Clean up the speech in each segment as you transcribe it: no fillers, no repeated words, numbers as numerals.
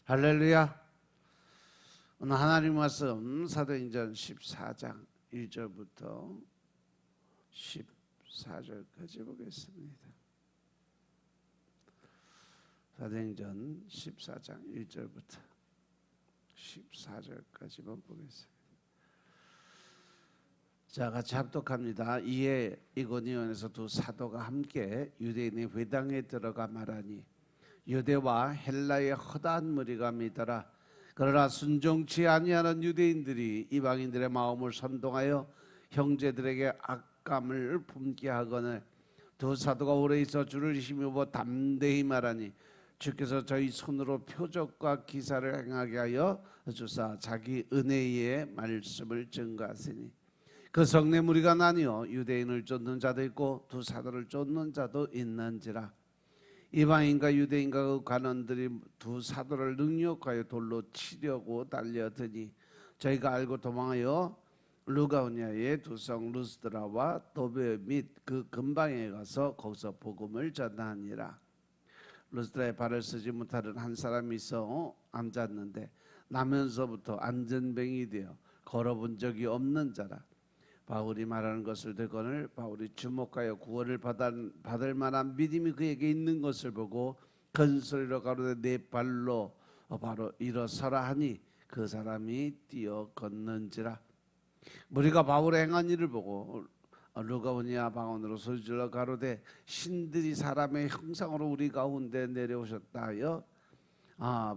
할렐루야. 오늘 하나님 말씀 사도행전 14장 1절부터 14절까지 보겠습니다. 사도행전 14장 1절부터 14절까지만 보겠습니다. 자, 같이 합독합니다. 이에 이고니온에서 두 사도가 함께 유대인의 회당에 들어가 말하니 유대와 헬라의 허다한 무리가 믿더라. 그러나 순종치 아니하는 유대인들이 이방인들의 마음을 선동하여 형제들에게 악감을 품게 하거늘 두 사도가 오래 있어 주를 힘입어 담대히 말하니 주께서 저희 손으로 표적과 기사를 행하게 하여 주사 자기 은혜의 말씀을 증거하시니 그 성내 무리가 나뉘어 유대인을 쫓는 자도 있고 두 사도를 쫓는 자도 있는지라. 이방인과 유대인과 그 관원들이 두 사도를 능욕하여 돌로 치려고 달려드니 저희가 알고 도망하여 루가오니아의 두 성 루스드라와 도베 및 그 근방에 가서 거기서 복음을 전하니라. 루스드라에 발을 쓰지 못하는 한 사람이 있어 앉았는데 나면서부터 안전뱅이 되어 걸어본 적이 없는 자라. 바울이 말하는 것을 듣거늘 바울이 주목하여 구원을 받을 만한 믿음이 그에게 있는 것을 보고 큰 소리로 가로되 내 발로 바로 일어서라 하니 그 사람이 뛰어 걷는지라. 무리가 바울의 행한 일을 보고 루가오니아 방언으로 소리질러 가로되 신들이 사람의 형상으로 우리 가운데 내려오셨다 하여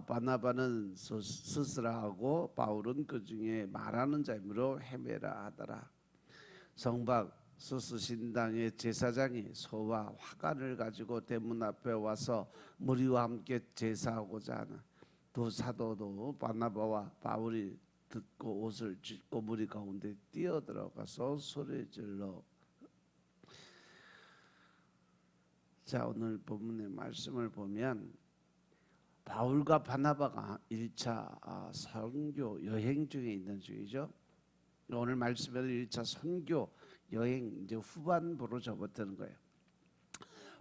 바나바는 스스라하고 바울은 그 중에 말하는 자이므로 헤매라 하더라. 성박 스스신당의 제사장이 소와 화관을 가지고 대문 앞에 와서 무리와 함께 제사하고자 하는 두 사도도 바나바와 바울이 듣고 옷을 찢고 무리 가운데 뛰어들어가서 소리질러. 자, 오늘 본문의 말씀을 보면 바울과 바나바가 1차 선교 여행 중에 있는 중이죠. 오늘 말씀에는 1차 선교 여행 이제 후반부로 접어드는 거예요.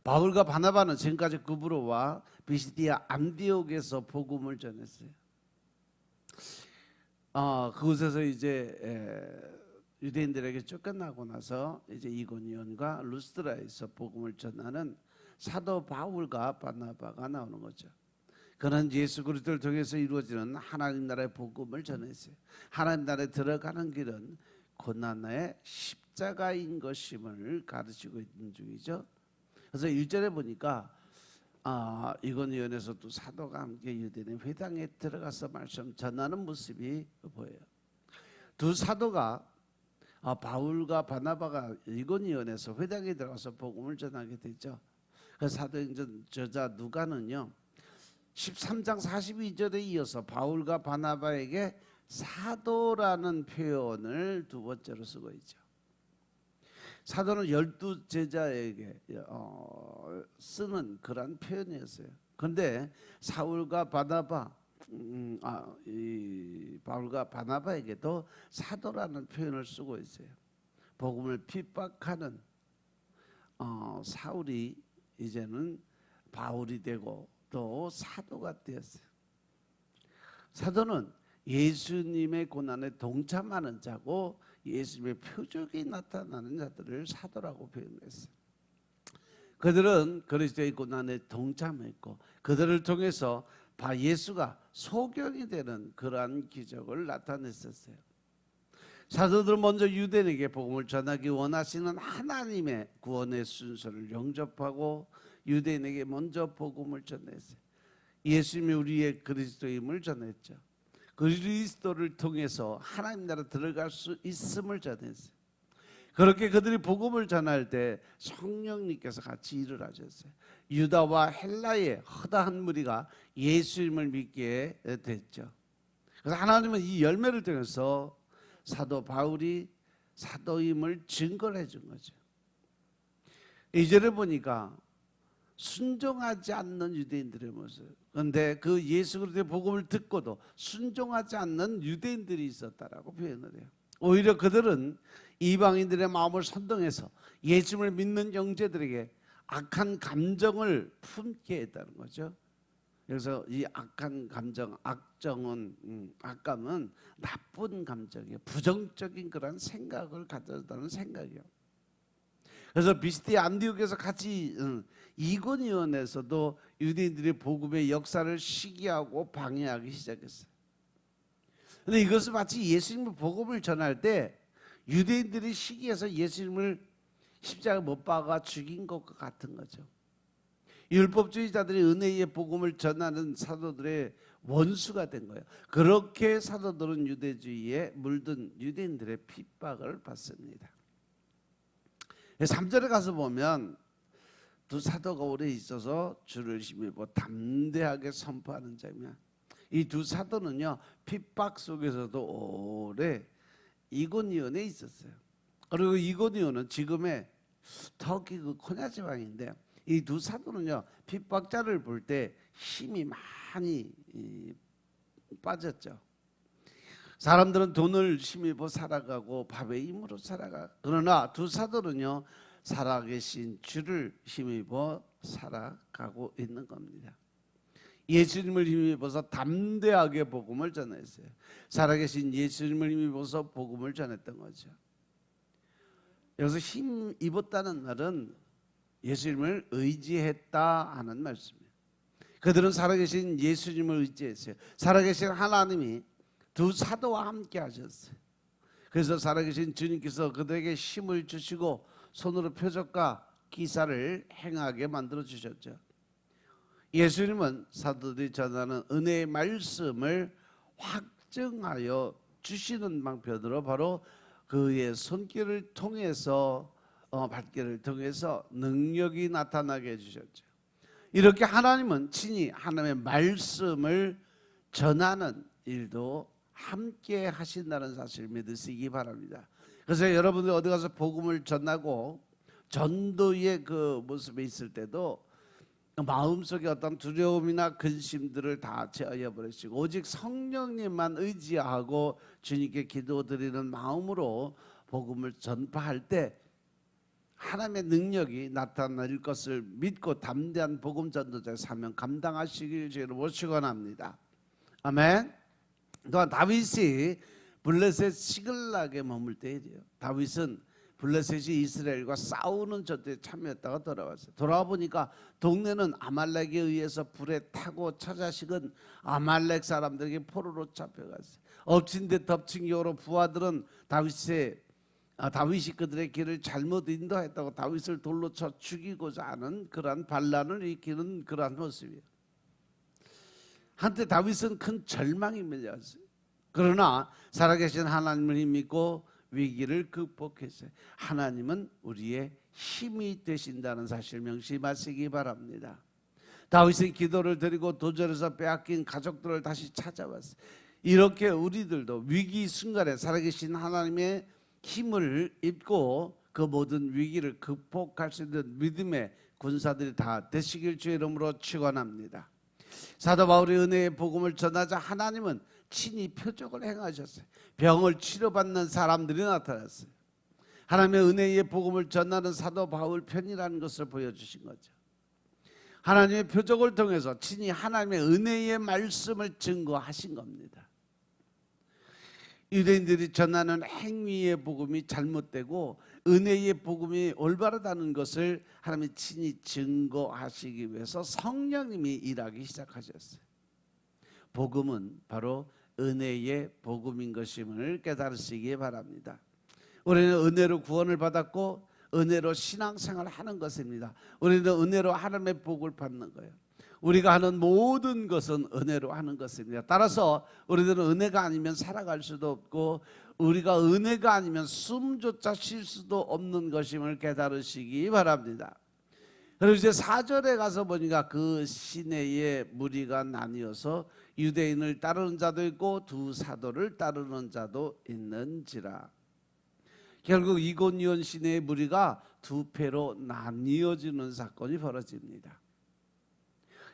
바울과 바나바는 지금까지 구브로와 비시디아 안디옥에서 복음을 전했어요. 그곳에서 이제 유대인들에게 쫓겨나고 나서 이제 이고니온과 루스드라에서 복음을 전하는 사도 바울과 바나바가 나오는 거죠. 그는 예수 그리스도를 통해서 이루어지는 하나님 나라의 복음을 전했어요. 하나님 나라에 들어가는 길은 고난의 십자가인 것임을 가르치고 있는 중이죠. 그래서 1절에 보니까 이고니온에서 또 사도가 함께 유대인의 회당에 들어가서 말씀 전하는 모습이 보여요. 두 사도가 바울과 바나바가 이고니온에서 회당에 들어가서 복음을 전하게 되죠. 그 사도행전 저자 누가는요 13장 42절에 이어서 바울과 바나바에게 사도라는 표현을 두 번째로 쓰고 있죠. 사도는 12제자에게 쓰는 그런 표현이었어요. 그런데 사울과 바나바, 바울과 바나바에게도 사도라는 표현을 쓰고 있어요. 복음을 핍박하는 사울이 이제는 바울이 되고 또 사도가 되었어요. 사도는 예수님의 고난에 동참하는 자고 예수님의 표적이 나타나는 자들을 사도라고 표현했어요. 그들은 그리스도의 고난에 동참했고 그들을 통해서 예수가 소경이 되는 그러한 기적을 나타냈었어요. 사도들은 먼저 유대인에게 복음을 전하기 원하시는 하나님의 구원의 순서를 영접하고 유대인에게 먼저 복음을 전했어요. 예수님이 우리의 그리스도임을 전했죠. 그리스도를 통해서 하나님 나라 들어갈 수 있음을 전했어요. 그렇게 그들이 복음을 전할 때 성령님께서 같이 일을 하셨어요. 유다와 헬라의 허다한 무리가 예수님을 믿게 됐죠. 그래서 하나님은 이 열매를 통해서 사도 바울이 사도임을 증거를 해준 거죠. 이절에 보니까 순종하지 않는 유대인들의 모습. 그런데 그 예수 그리스도의 복음을 듣고도 순종하지 않는 유대인들이 있었다라고 표현을 해요. 오히려 그들은 이방인들의 마음을 선동해서 예수님을 믿는 형제들에게 악한 감정을 품게 했다는 거죠. 그래서 이 악한 감정, 악감은 나쁜 감정이에요. 부정적인 그런 생각을 가졌다는 생각이에요. 그래서 비스티 안디옥에서 같이 이고니온에서도 유대인들의 복음의 역사를 시기하고 방해하기 시작했어요. 그런데 이것은 마치 예수님의 복음을 전할 때 유대인들이 시기해서 예수님을 십자가에 못 박아 죽인 것과 같은 거죠. 율법주의자들이 은혜의 복음을 전하는 사도들의 원수가 된 거예요. 그렇게 사도들은 유대주의에 물든 유대인들의 핍박을 받습니다. 3절에 가서 보면 두 사도가 오래 있어서 주를 힘입어 담대하게 선포하는 장면. 이 두 사도는요, 핍박 속에서도 오래 이고니온에 있었어요. 그리고 이고니온은 지금의 터키 그 코냐 지방인데, 이 두 사도는요, 핍박자를 볼 때 힘이 많이 빠졌죠. 사람들은 돈을 힘입어 살아가고 밥의 힘으로 살아가. 그러나 두 사도는요, 살아계신 주를 힘입어 살아가고 있는 겁니다. 예수님을 힘입어서 담대하게 복음을 전했어요. 살아계신 예수님을 힘입어서 복음을 전했던 거죠. 여기서 힘입었다는 말은 예수님을 의지했다 하는 말씀이에요. 그들은 살아계신 예수님을 의지했어요. 살아계신 하나님이 두 사도와 함께 하셨어요. 그래서 살아계신 주님께서 그들에게 힘을 주시고 손으로 표적과 기사를 행하게 만들어 주셨죠. 예수님은 사도들이 전하는 은혜의 말씀을 확증하여 주시는 방편으로 바로 그의 손길을 통해서 발길을 통해서 능력이 나타나게 해주셨죠. 이렇게 하나님은 친히 하나님의 말씀을 전하는 일도 함께 하신다는 사실을 믿으시기 바랍니다. 그래서 여러분들 어디 가서 복음을 전하고 전도의 그 모습에 있을 때도 마음속에 어떤 두려움이나 근심들을 다 제어해 버리시고 오직 성령님만 의지하고 주님께 기도드리는 마음으로 복음을 전파할 때 하나님의 능력이 나타날 것을 믿고 담대한 복음 전도자의 사명 감당하시길 주로 축원합니다. 아멘. 또한 다윗이 블레셋 시글락에 머물 때이래요. 다윗은 블레셋이 이스라엘과 싸우는 전투에 참여했다가 돌아왔어요. 돌아와 보니까 동네는 아말렉에 의해서 불에 타고 처자식은 아말렉 사람들에게 포로로 잡혀갔어요. 엎친 데 덮친 격으로 부하들은 다윗이 그들의 길을 잘못 인도했다고 다윗을 돌로 쳐 죽이고자 하는 그러한 반란을 일으키는 그러한 모습이에요. 한때 다윗은 큰 절망이 밀려왔어요. 그러나 살아계신 하나님을 믿고 위기를 극복했어요. 하나님은 우리의 힘이 되신다는 사실 명심하시기 바랍니다. 다윗은 기도를 드리고 도전에서 빼앗긴 가족들을 다시 찾아왔어요. 이렇게 우리들도 위기 순간에 살아계신 하나님의 힘을 입고 그 모든 위기를 극복할 수 있는 믿음의 군사들이 다 되시길 주의 이름으로 축원합니다. 사도 바울의 은혜의 복음을 전하자 하나님은 친히 표적을 행하셨어요. 병을 치료받는 사람들이 나타났어요. 하나님의 은혜의 복음을 전하는 사도 바울 편이라는 것을 보여주신 거죠. 하나님의 표적을 통해서 친히 하나님의 은혜의 말씀을 증거하신 겁니다. 유대인들이 전하는 행위의 복음이 잘못되고 은혜의 복음이 올바르다는 것을 하나님이 친히 증거하시기 위해서 성령님이 일하기 시작하셨어요. 복음은 바로 은혜의 복음인 것임을 깨달으시기 바랍니다. 우리는 은혜로 구원을 받았고 은혜로 신앙생활을 하는 것입니다. 우리는 은혜로 하나님의 복을 받는 거예요. 우리가 하는 모든 것은 은혜로 하는 것입니다. 따라서 우리들은 은혜가 아니면 살아갈 수도 없고 우리가 은혜가 아니면 숨조차 쉴 수도 없는 것임을 깨달으시기 바랍니다. 그리고 이제 4절에 가서 보니까 그 시내에 무리가 나뉘어서 유대인을 따르는 자도 있고 두 사도를 따르는 자도 있는지라. 결국 이고니온 시내의 무리가 두 패로 나뉘어지는 사건이 벌어집니다.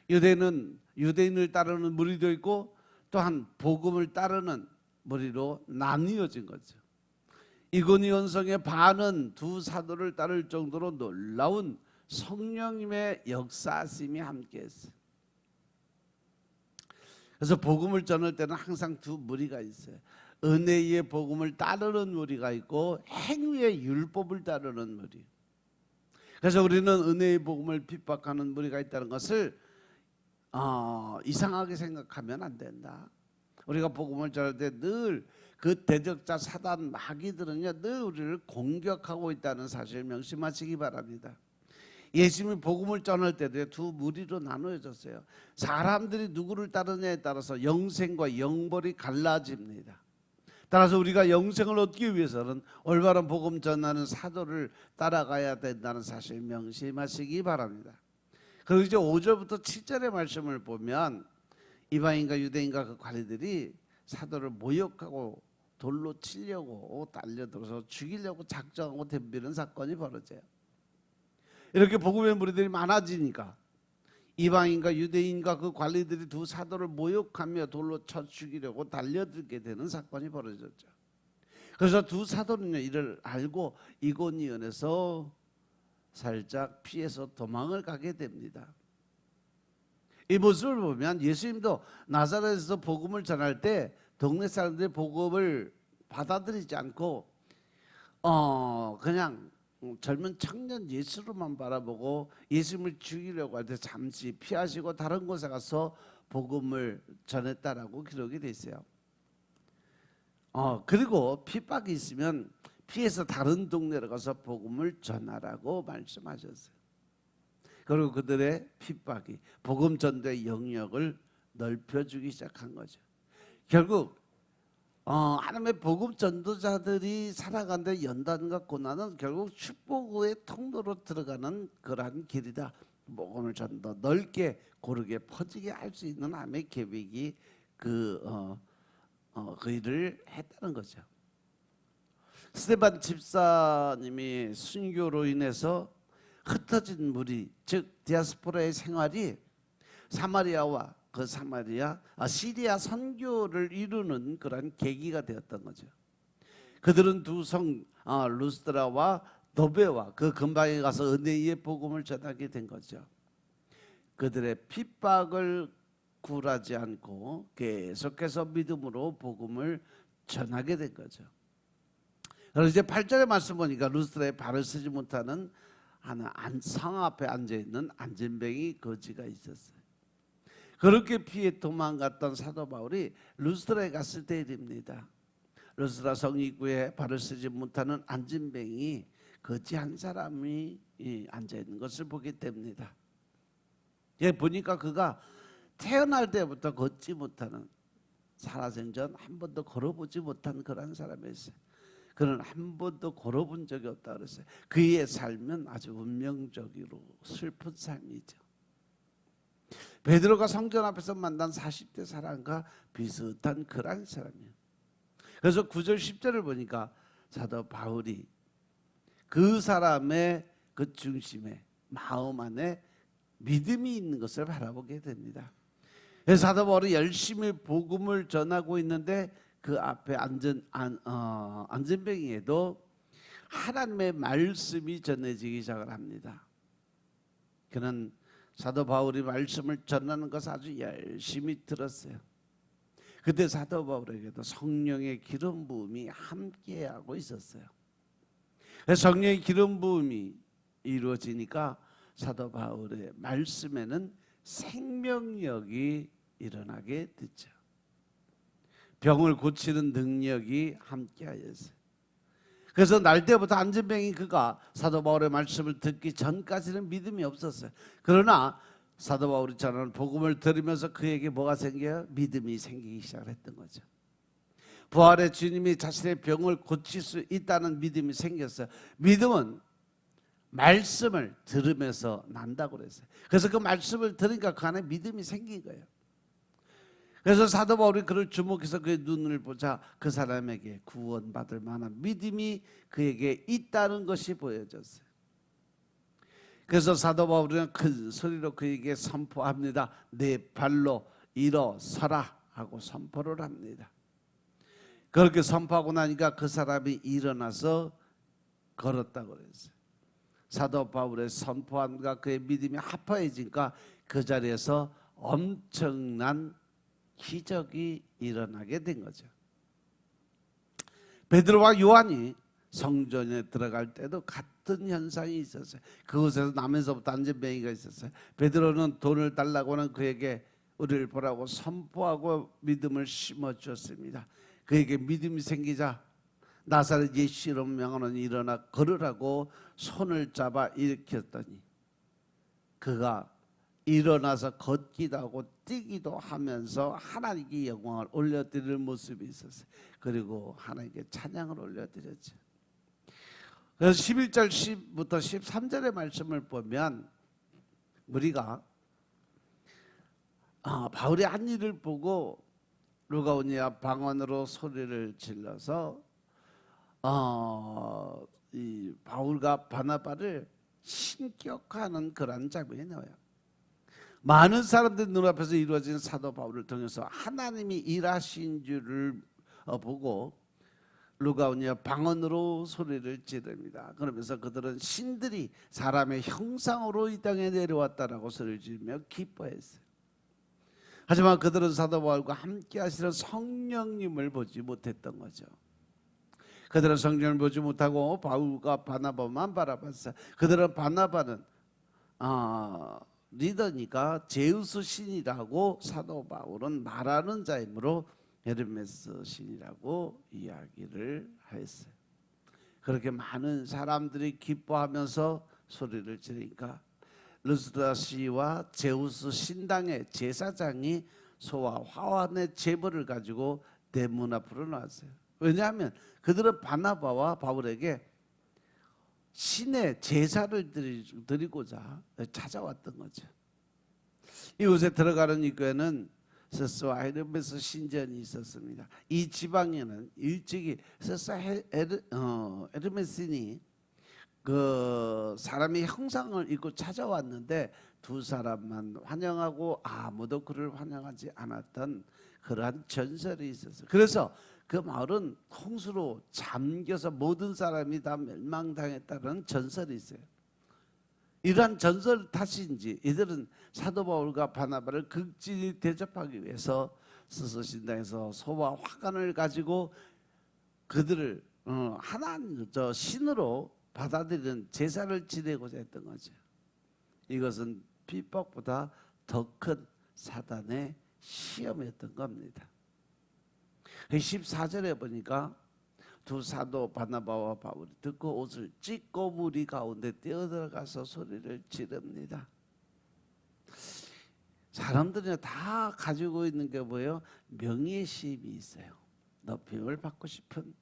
유대인을 따르는 무리도 있고 또한 복음을 따르는 무리로 나뉘어진 거죠. 이고니온 성의 반은 두 사도를 따를 정도로 놀라운 성령님의 역사하심이 함께했어요. 그래서 복음을 전할 때는 항상 두 무리가 있어요. 은혜의 복음을 따르는 무리가 있고 행위의 율법을 따르는 무리. 그래서 우리는 은혜의 복음을 핍박하는 무리가 있다는 것을 이상하게 생각하면 안 된다. 우리가 복음을 전할 때 늘 그 대적자 사단 마귀들은요 늘 우리를 공격하고 있다는 사실을 명심하시기 바랍니다. 예수님이 복음을 전할 때도 두 무리로 나누어졌어요. 사람들이 누구를 따르냐에 따라서 영생과 영벌이 갈라집니다. 따라서 우리가 영생을 얻기 위해서는 올바른 복음 전하는 사도를 따라가야 된다는 사실 명심하시기 바랍니다. 그리고 이제 5절부터 7절의 말씀을 보면 이방인과 유대인과 그 관리들이 사도를 모욕하고 돌로 치려고 달려들어서 죽이려고 작정하고 덤비는 사건이 벌어져요. 이렇게 복음의 무리들이 많아지니까 이방인과 유대인과 그 관리들이 두 사도를 모욕하며 돌로 쳐 죽이려고 달려들게 되는 사건이 벌어졌죠. 그래서 두 사도는요 이를 알고 이고니온에서 살짝 피해서 도망을 가게 됩니다. 이 모습을 보면 예수님도 나사렛에서 복음을 전할 때 동네 사람들이 복음을 받아들이지 않고 그냥 젊은 청년 예수로만 바라보고 예수님을 죽이려고 할 때 잠시 피하시고 다른 곳에 가서 복음을 전했다라고 기록이 돼 있어요. 그리고 핍박이 있으면 피해서 다른 동네로 가서 복음을 전하라고 말씀하셨어요. 그리고 그들의 핍박이 복음 전도의 영역을 넓혀주기 시작한 거죠. 결국 하나님의 복음 전도자들이 살아가는데 연단과 고난은 결국 축복의 통로로 들어가는 그러한 길이다. 복음을 좀 더 넓게 고르게 퍼지게 할 수 있는 하나님의 계획이 그 일을 했다는 거죠. 스데반 집사님이 순교로 인해서 흩어진 무리, 즉 디아스포라의 생활이 사마리아와 시리아 선교를 이루는 그런 계기가 되었던 거죠. 그들은 두 성 루스드라와 도베와 그 근방에 가서 은혜의 복음을 전하게 된 거죠. 그들의 핍박을 굴하지 않고 계속해서 믿음으로 복음을 전하게 된 거죠. 그래서 이제 8절의 말씀 보니까 루스드라에 발을 쓰지 못하는 하나 성 앞에 앉아 있는 안진뱅이 거지가 있었어요. 그렇게 피해 도망갔던 사도 바울이 루스드라에 갔을 때 일입니다. 루스드라 성 입구에 발을 쓰지 못하는 안진뱅이 거지 한 사람이 앉아 있는 것을 보게 됩니다. 보니까 그가 태어날 때부터 걷지 못하는, 살아생전 한 번도 걸어보지 못한 그런 사람이었어요. 그는 한 번도 걸어본 적이 없다 그랬어요. 그의 삶은 아주 운명적이고 슬픈 삶이죠. 베드로가 성전 앞에서 만난 40대 사람과 비슷한 그런 사람이에요. 그래서 9절 10절을 보니까 사도 바울이 그 사람의 그 중심에 마음 안에 믿음이 있는 것을 바라보게 됩니다. 그래서 사도 바울이 열심히 복음을 전하고 있는데 그 앞에 안전뱅이에도 하나님의 말씀이 전해지기 시작을 합니다. 그는 사도 바울이 말씀을 전하는 것을 아주 열심히 들었어요. 그때 사도 바울에게도 성령의 기름 부음이 함께하고 있었어요. 성령의 기름 부음이 이루어지니까 사도 바울의 말씀에는 생명력이 일어나게 됐죠. 병을 고치는 능력이 함께하였어요. 그래서 날 때부터 안전뱅이 그가 사도 바울의 말씀을 듣기 전까지는 믿음이 없었어요. 그러나 사도 바울이 전하는 복음을 들으면서 그에게 뭐가 생겨요? 믿음이 생기기 시작했던 거죠. 부활의 주님이 자신의 병을 고칠 수 있다는 믿음이 생겼어요. 믿음은 말씀을 들으면서 난다고 그랬어요. 그래서 그 말씀을 들으니까 그 안에 믿음이 생긴 거예요. 그래서 사도 바울이 그를 주목해서 그의 눈을 보자 그 사람에게 구원받을 만한 믿음이 그에게 있다는 것이 보여졌어요. 그래서 사도 바울은 큰 소리로 그에게 선포합니다. 내 발로 일어서라 하고 선포를 합니다. 그렇게 선포하고 나니까 그 사람이 일어나서 걸었다고 그랬어요. 사도 바울의 선포함과 그의 믿음이 합해지니까 그 자리에서 엄청난 기적이 일어나게 된 거죠. 베드로와 요한이 성전에 들어갈 때도 같은 현상이 있었어요. 그곳에서 나면서부터 안전뱅이가 있었어요. 베드로는 돈을 달라고 하는 그에게 우리를 보라고 선포하고 믿음을 심어주었습니다. 그에게 믿음이 생기자 나사렛 예수 이름으로 명하노니 일어나 걸으라고 손을 잡아 일으켰더니 그가 일어나서 걷기도 하고 뛰기도 하면서 하나님께 영광을 올려드리는 모습이 있었어요. 그리고 하나님께 찬양을 올려드렸죠. 그래서 11절 10부터 13절의 말씀을 보면 우리가 바울의 한 일을 보고 루가오니아 방언으로 소리를 질러서 이 바울과 바나바를 신격화하는 그런 장면이 나와요. 많은 사람들 눈앞에서 이루어진 사도 바울을 통해서 하나님이 일하신 줄을 보고 루가오니아 방언으로 소리를 지릅니다. 그러면서 그들은 신들이 사람의 형상으로 이 땅에 내려왔다라고 소리를 지르며 기뻐했어요. 하지만 그들은 사도 바울과 함께 하시는 성령님을 보지 못했던 거죠. 그들은 성령을 보지 못하고 바울과 바나바만 바라봤어요. 그들은 바나바는 리더니까 제우스 신이라고 사도 바울은 말하는 자이므로 헤르메스 신이라고 이야기를 했어요. 그렇게 많은 사람들이 기뻐하면서 소리를 지르니까 루스드라시와 제우스 신당의 제사장이 소와 화환의 제물을 가지고 대문 앞으로 나왔어요. 왜냐하면 그들은 바나바와 바울에게 신의 제사를 드리고자 찾아왔던 거죠. 이곳에 들어가는 입구에는 세스와 헤르메스 신전이 있었습니다. 이 지방에는 일찍이 세스와 헤르메스니 그 사람의 형상을 입고 찾아왔는데 두 사람만 환영하고 아무도 그를 환영하지 않았던 그러한 전설이 있었어요. 그래서 그 마을은 홍수로 잠겨서 모든 사람이 다 멸망당했다는 전설이 있어요. 이러한 전설 탓인지 이들은 사도 바울과 바나바를 극진히 대접하기 위해서 스스신당에서 소와 화관을 가지고 그들을 하나님 신으로 받아들이는 제사를 지내고자 했던 거죠. 이것은 핍박보다 더 큰 사단의 시험이었던 겁니다. 14절에 보니까 두 사도 바나바와 바울이 듣고 옷을 찢고 무리 가운데 뛰어들어가서 소리를 지릅니다. 사람들이 다 가지고 있는 게 뭐예요? 명예심이 있어요. 높임을 받고 싶은,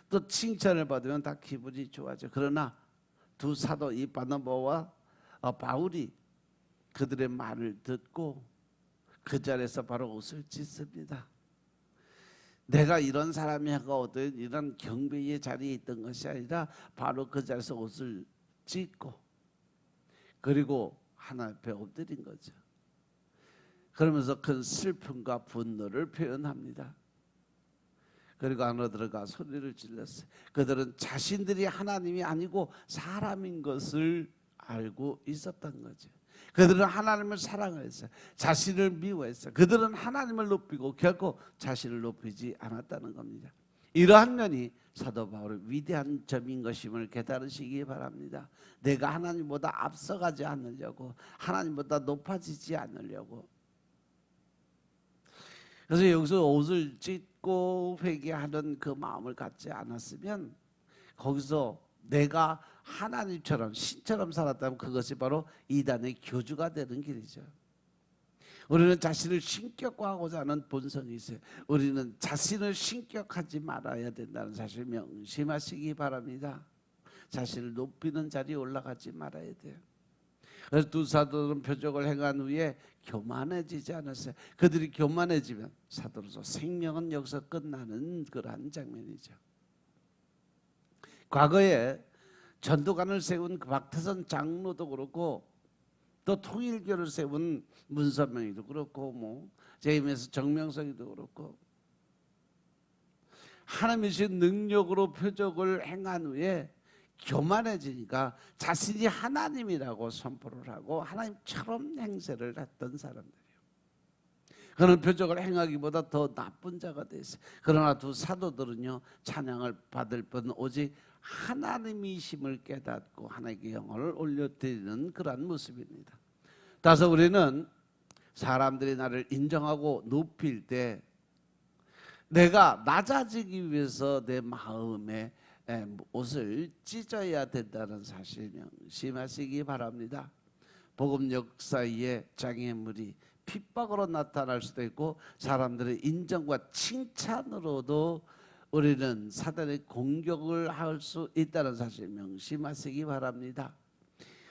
또 칭찬을 받으면 다 기분이 좋아져. 그러나 두 사도 이 바나바와 바울이 그들의 말을 듣고 그 자리에서 바로 옷을 찢습니다. 내가 이런 사람이 하거든 이런 경배의 자리에 있던 것이 아니라 바로 그 자리에서 옷을 찢고 그리고 하나님 앞에 엎드린 거죠. 그러면서 큰 슬픔과 분노를 표현합니다. 그리고 안으로 들어가 소리를 질렀어요. 그들은 자신들이 하나님이 아니고 사람인 것을 알고 있었던 거죠. 그들은 하나님을 사랑했어요. 자신을 미워했어요. 그들은 하나님을 높이고 결코 자신을 높이지 않았다는 겁니다. 이러한 면이 사도 바울의 위대한 점인 것임을 깨달으시기 바랍니다. 내가 하나님보다 앞서가지 않으려고, 하나님보다 높아지지 않으려고. 그래서 여기서 옷을 찢고 회개하는 그 마음을 갖지 않았으면 거기서 내가 하나님처럼 신처럼 살았다면 그것이 바로 이단의 교주가 되는 길이죠. 우리는 자신을 신격화하고자 하는 본성이 있어요. 우리는 자신을 신격하지 말아야 된다는 사실 명심하시기 바랍니다. 자신을 높이는 자리에 올라가지 말아야 돼요. 그래서 두 사도들은 표적을 행한 후에 교만해지지 않았어요. 그들이 교만해지면 사도로서 생명은 여기서 끝나는 그러한 장면이죠. 과거에 전도관을 세운 그 박태선 장로도 그렇고 또 통일교를 세운 문선명이도 그렇고 뭐 제임에서 정명석이도 그렇고 하나님의 신 능력으로 표적을 행한 후에 교만해지니까 자신이 하나님이라고 선포를 하고 하나님처럼 행세를 했던 사람들이에요. 그런 표적을 행하기보다 더 나쁜 자가 됐어요. 그러나 두 사도들은요, 찬양을 받을 뿐 오직 하나님이심을 깨닫고 하나님께 영혼을 올려드리는 그러한 모습입니다. 따라서 우리는 사람들이 나를 인정하고 높일 때 내가 낮아지기 위해서 내 마음에 옷을 찢어야 된다는 사실 명심하시기 바랍니다. 복음 역사의 장애물이 핍박으로 나타날 수도 있고 사람들의 인정과 칭찬으로도 우리는 사단의 공격을 할 수 있다는 사실 명심하시기 바랍니다.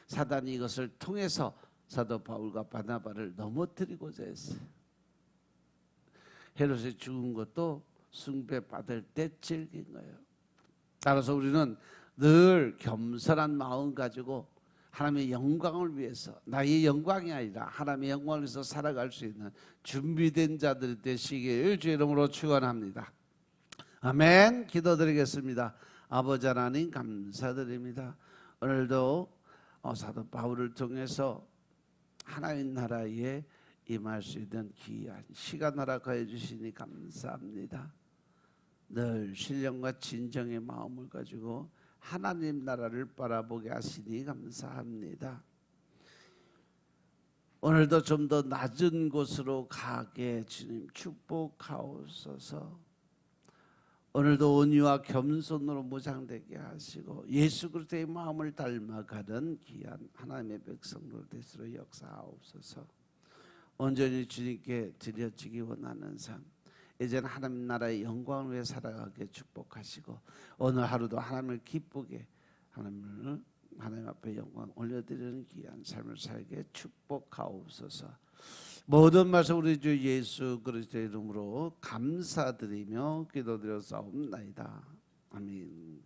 사단이 이것을 통해서 사도 바울과 바나바를 넘어뜨리고자 했어요. 헤롯이 죽은 것도 숭배받을 때 즐긴 거예요. 따라서 우리는 늘 겸손한 마음 가지고 하나님의 영광을 위해서, 나의 영광이 아니라 하나님의 영광을 위해서 살아갈 수 있는 준비된 자들이 되시길 주의 이름으로 축원합니다. 아멘. 기도드리겠습니다. 아버지 하나님 감사드립니다. 오늘도 사도 바울을 통해서 하나님 나라에 임할 수 있는 귀한 시간 허락하여 주시니 감사합니다. 늘 신령과 진정의 마음을 가지고 하나님 나라를 바라보게 하시니 감사합니다. 오늘도 좀 더 낮은 곳으로 가게 주님 축복하옵소서. 오늘도 온유와 겸손으로 무장되게 하시고 예수 그리스도의 마음을 닮아가는 귀한 하나님의 백성들 되시도록 역사하옵소서. 온전히 주님께 드려지기 원하는 삶, 이제는 하나님 나라의 영광을 위해 살아가게 축복하시고 오늘 하루도 하나님을 기쁘게 하나님 앞에 영광 올려드리는 귀한 삶을 살게 축복하옵소서. 모든 말씀 우리 주 예수 그리스도의 이름으로 감사드리며 기도드려 싸움나이다. 아멘.